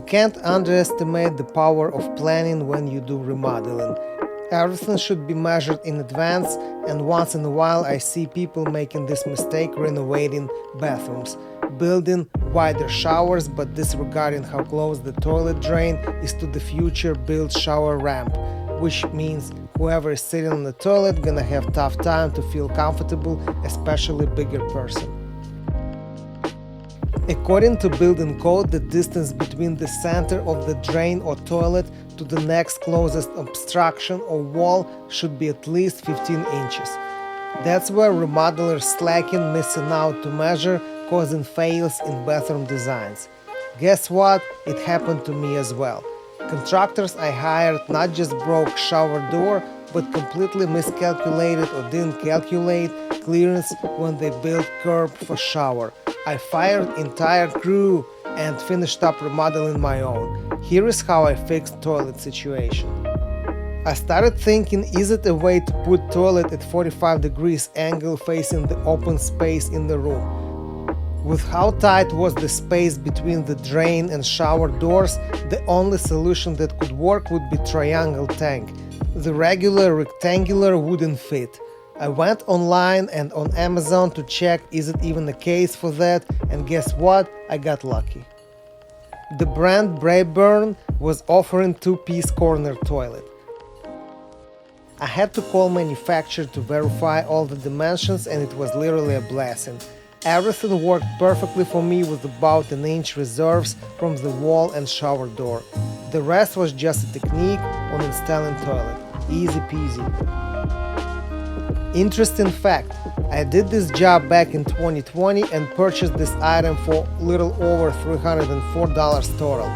You can't underestimate the power of planning when you do remodeling. Everything should be measured in advance, and once in a while I see people making this mistake renovating bathrooms, building wider showers but disregarding how close the toilet drain is to the future built shower ramp, which means whoever is sitting on the toilet gonna have tough time to feel comfortable, especially bigger person. According to building code, the distance between the center of the drain or toilet to the next closest obstruction or wall should be at least 15 inches. That's where remodelers slacking, missing out to measure, causing fails in bathroom designs. Guess what? It happened to me as well. Contractors I hired not just broke shower door, but completely miscalculated or didn't calculate clearance when they built curb for shower. I fired entire crew and finished up remodeling my own. Here is how I fixed toilet situation. I started thinking, is it a way to put toilet at 45 degrees angle facing the open space in the room? With how tight was the space between the drain and shower doors, the only solution that could work would be triangle tank. The regular rectangular wouldn't fit. I went online and on Amazon to check is it even a case for that, and guess what? I got lucky. The brand Braeburn was offering two-piece corner toilet. I had to call manufacturer to verify all the dimensions, and it was literally a blessing. Everything worked perfectly for me with about an inch reserves from the wall and shower door. The rest was just a technique on installing toilet. Easy peasy. Interesting fact, I did this job back in 2020 and purchased this item for little over $304 total.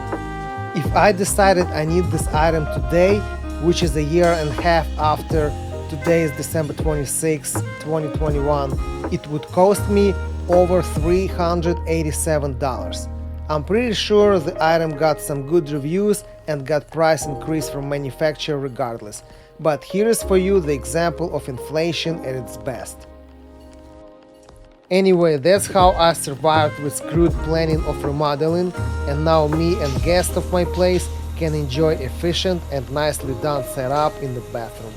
If I decided I need this item today, which is a year and a half after today is December 26, 2021, it would cost me over $387. I'm pretty sure the item got some good reviews and got price increase from manufacturer regardless. But here is for you the example of inflation at its best. Anyway, that's how I survived with screwed planning of remodeling, and now me and guests of my place can enjoy efficient and nicely done setup in the bathroom.